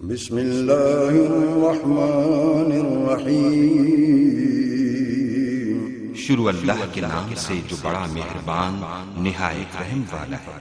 बिस्मिल्लाहिर्रहमानिर्रहीम। शुरू अल्लाह के नाम से जो बड़ा मेहरबान निहायत रहम वाला है।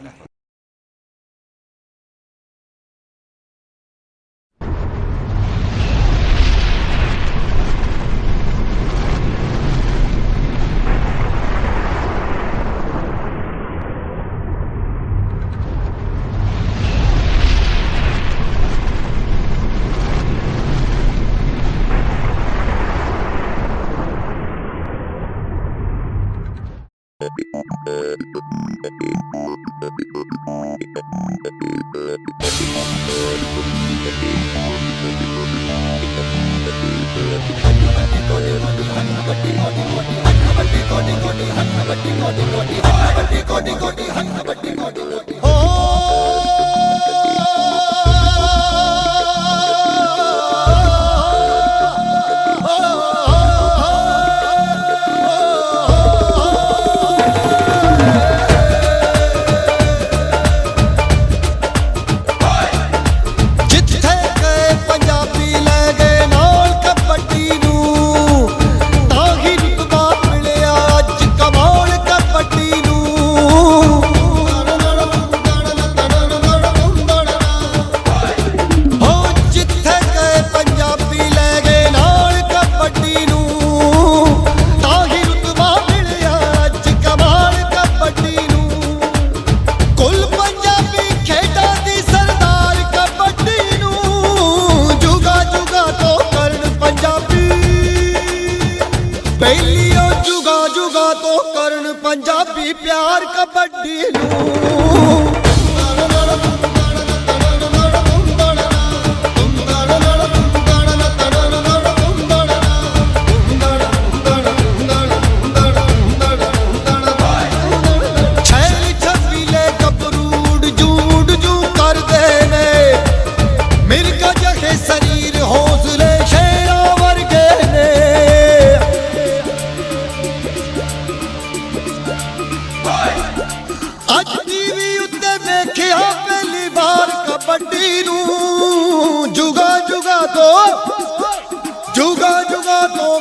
पंजाबी प्यार कबड्डी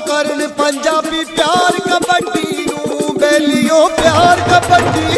करन पंजाबी प्यार कबड्डी बेलियों प्यार कबड्डी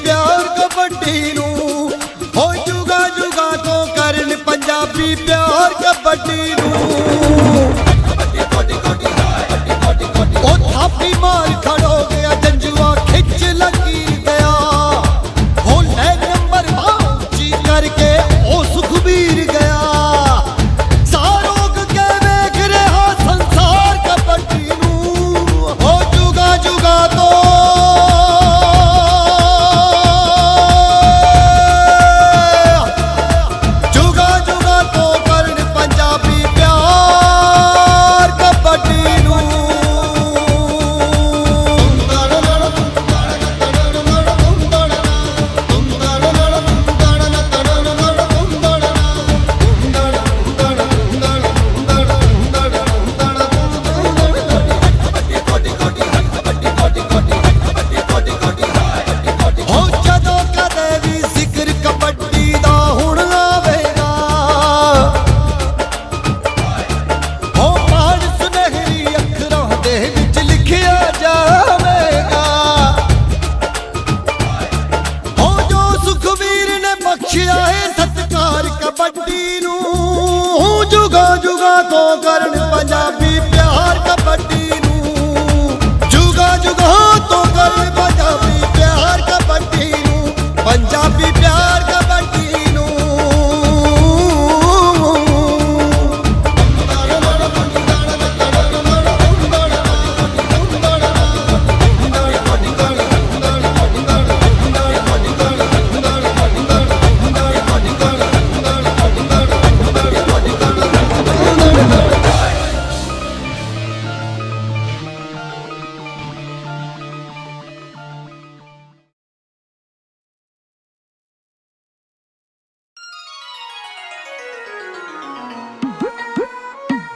प्यार कबड्डी हो जुगा जुगा तो करन पंजाबी प्यार कबड्डी ओ थापी मार खड़ो गया जंजुआ खिंच लगी गया हो ले नंबर बाउंची करके ओ सुखबीर गया सारोग के वेख रहा संसार कबड्डी हो जुगा जुगा तो कबड्डी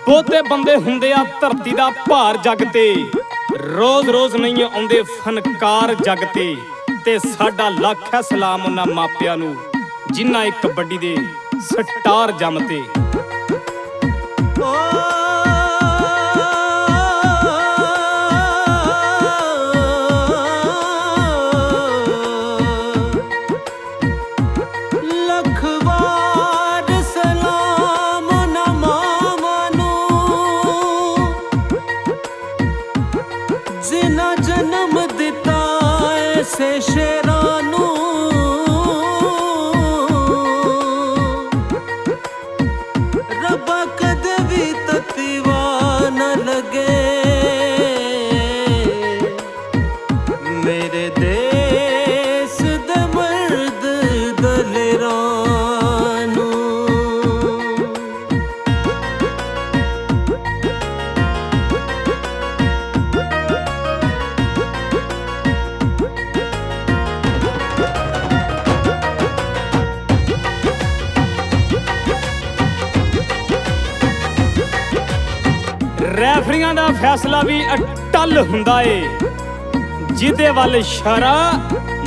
ਬਹੁਤੇ ਬੰਦੇ ਹੁੰਦੇ ਆ ਧਰਤੀ ਦਾ ਭਾਰ ਜੱਗ ਤੇ, ਰੋਜ਼ ਰੋਜ਼ ਨਹੀਂ ਆਉਂਦੇ ਫਨਕਾਰ ਜੱਗ ਤੇ ਸਾਡਾ ਲੱਖ ਹੈ ਸਲਾਮ ਉਹਨਾਂ ਮਾਪਿਆਂ ਨੂੰ ਜਿਨ੍ਹਾਂ ਇੱਕ ਕਬੱਡੀ ਦੇ ਸਟਾਰ ਜੰਮਤੇ। जन्म दिता ऐसे शेरां नू, रब्बा कदे भी तत्तीवा न लगे मेरे देश दे मर्द दलेरां नू। ਰੈਫਰੀਆਂ ਦਾ ਫੈਸਲਾ ਵੀ ਅਟੱਲ ਹੁੰਦਾ ਏ, ਜਿਹਦੇ ਵੱਲ ਇਸ਼ਾਰਾ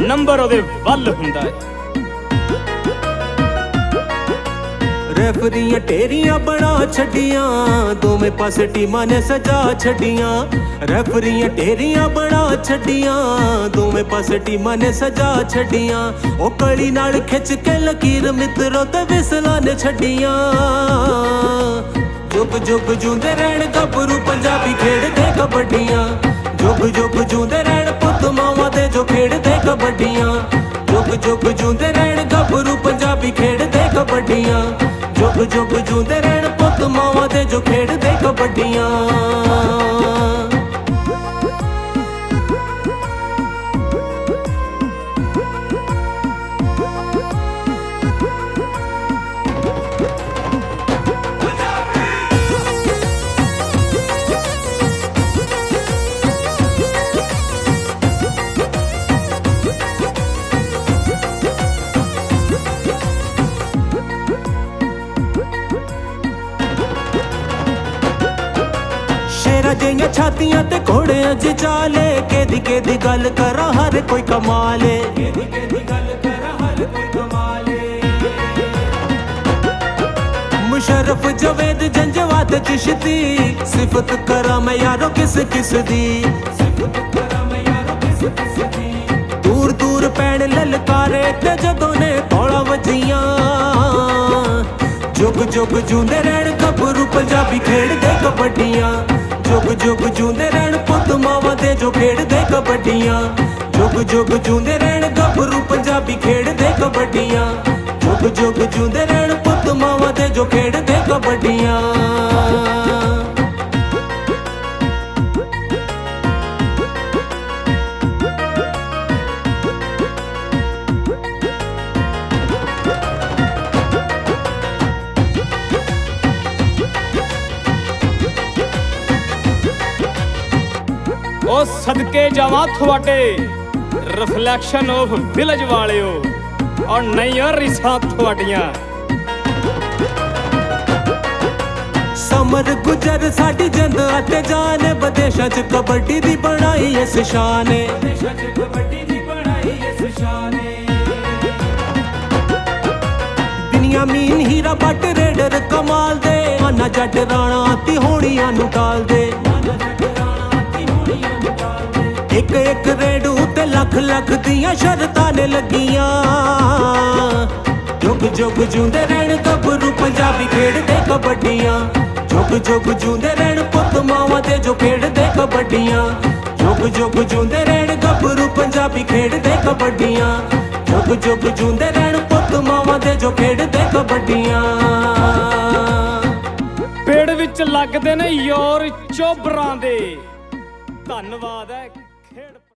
ਨੰਬਰ ਉਹਦੇ ਵੱਲ ਹੁੰਦਾ ਏ। ਰੈਫਰੀਆਂ ਢੇਰੀਆਂ ਬਣਾ ਛੱਡੀਆਂ, ਦੋਵੇਂ ਪਾਸੇ ਟੀਮਾਂ ਨੇ ਸਜਾ ਛੱਡੀਆਂ। ਰੈਫਰੀਆਂ ਢੇਰੀਆਂ ਬਣਾ ਛੱਡੀਆਂ, ਦੋਵੇਂ ਪਾਸੇ ਟੀਮਾਂ ਨੇ ਸਜਾ ਛੱਡੀਆਂ। ਉਹ ਕਲੀ ਨਾਲ ਖਿੱਚ ਕੇ ਲਕੀਰ ਮਿੱਤਰੋ ਤੇ ਵਿਸਲਾਂ ਨੇ ਛੱਡੀਆਂ। ਜੁਗ ਜੁਗ ਜੂੰਦੇ ਰਹਿਣ ਗੱਭਰੂ ਪੰਜਾਬੀ ਖੇਡਦੇ ਕਬੱਡੀਆਂ। ਜੁਗ ਜੁਗ ਜੂੰਦੇ ਰਹਿਣ ਪੁੱਤ ਮਾਵਾਂ ਦੇ ਜੋ ਖੇਡਦੇ ਕਬੱਡੀਆਂ। ਜੁਗ ਜੁਗ ਜੂੰਦੇ ਰਹਿਣ ਗੱਭਰੂ ਪੰਜਾਬੀ ਖੇਡਦੇ ਕਬੱਡੀਆਂ। ਜੁਗ ਜੁਗ ਜੂੰਦੇ ਰਹਿਣ ਪੁੱਤ ਮਾਵਾਂ ਦੇ ਜੋ ਖੇਡਦੇ ਕਬੱਡੀਆਂ। ਜਿਹੀਆਂ ਛਾਤੀਆਂ ਤੇ ਘੋੜਿਆਂ 'ਚ ਚਾਲੇ, ਕਿਹਦੀ ਕਿਹਦੀ ਗੱਲ ਕਰਾਂ ਹਰ ਕੋਈ ਕਮਾਲੇ। ਕਿਹਦੀ ਕਿਹਦੀ ਗੱਲ ਕਰਾਂ ਹਰ ਕੋਈ ਕਮਾਲੇ। ਮੁਸ਼ਰਫ ਜਵੇਦ ਜੰਜਵਾਤ ਚਿਸ਼ਤੀ, ਸਿਫਤ ਕਰਾਂ ਮੈਂ ਯਾਰੋ ਕਿਸ ਕਿਸ ਦੀ। ਸਿਫਤ ਕਰਾਂ ਮੈਂ ਯਾਰੋ ਕਿਸ ਕਿਸ ਦੀ। ਦੂਰ ਦੂਰ ਪੈਣ ਲਲਕਾਰੇ ਤੇ ਜਦੋਂ ਨੇ ਧੌਲਾ ਵੱਜੀਆਂ। ਜੁਗ ਜੁਗ ਜੂੰਦੇ ਰਹਿਣ ਗੱਭਰੂ ਪੰਜਾਬੀ ਖੇਡਦੇ ਕਬੱਡੀਆਂ। ਜੁਗ ਜੁਗ ਜੂੰਦੇ ਰਹਿਣ ਪੁੱਤ ਮਾਵਾਂ ਦੇ ਜੋ ਖੇਡਦੇ ਕਬੱਡੀਆਂ। ਜੁਗ ਜੁਗ ਜੂੰਦੇ ਰਹਿਣ ਗੱਭਰੂ ਪੰਜਾਬੀ ਖੇਡਦੇ ਕਬੱਡੀਆਂ। ਜੁਗ ਜੁਗ ਜੂੰਦੇ ਰਹਿਣ ਪੁੱਤ ਮਾਵਾਂ ਦੇ ਜੋ ਖੇਡਦੇ ਕਬੱਡੀਆਂ। ਉਹ ਸਦਕੇ ਜਾਵਾਂ ਤੁਹਾਡੇ ਰਿਫਲੈਕਸ਼ਨ ਆਫ ਵਿਲੇਜ ਵਾਲਿਓ, ਔਰ ਨਹੀਂ ਔਰ ਰਿਸਾਂ ਤੁਹਾਡੀਆਂ। ਸਮਰ ਗੁਜਰ ਸਾਡੀ ਜਿੰਦ ਅਤੇ ਜਾਨ, ਵਿਦੇਸ਼ਾਂ 'ਚ ਕਬੱਡੀ ਦੀ ਬਣਾਈ ਇਸ ਸ਼ਾਨ। ਵਿਦੇਸ਼ਾਂ 'ਚ ਕਬੱਡੀ ਦੀ ਬਣਾਈ ਇਸ ਸ਼ਾਨ। ਦੁਨੀਆ ਮੀਨ ਹੀਰਾ ਬੱਟ ਰੇਡਰ ਕਮਾਲ ਦੇ, ਆਨਾ ਜੱਟ ਰਾਣਾ ਤੀ ਹੋਣੀਆਂ ਨੂੰ ਟਾਲ ਦੇ। ਇੱਕ ਇੱਕ ਰੇਡ ਉੱਤੇ ਲੱਖ ਲੱਖ ਦੀਆਂ ਸ਼ਰਤਾਂ ਨੇ ਲੱਗੀਆਂ। ਜੁਗ ਜੁਗ ਜੂੰਦੇ ਰਹਿਣ ਗੱਭਰੂ ਪੰਜਾਬੀ ਖੇਡਦੇ ਕਬੱਡੀਆਂ। ਜੁਗ ਜੁਗ ਜੂੰਦੇ ਰਹਿਣ ਪੁੱਤ ਮਾਵਾਂ ਦੇ ਜੋ ਖੇਡਦੇ ਕਬੱਡੀਆਂ। ਜੁਗ ਜੁਗ ਜੂੰਦੇ ਰਹਿਣ ਗੱਭਰੂ ਪੰਜਾਬੀ ਖੇਡਦੇ ਕਬੱਡੀਆਂ। ਜੁਗ ਜੁਗ ਜੂੰਦੇ ਰਹਿਣ ਪੁੱਤ ਮਾਵਾਂ ਦੇ ਜੋ ਖੇਡਦੇ ਕਬੱਡੀਆਂ। ਪੇੜ ਵਿੱਚ ਲੱਗਦੇ ਨੇ ਯੋਰ ਚੋਬਰਾਂ ਦੇ। ਧੰਨਵਾਦ ਹੈ।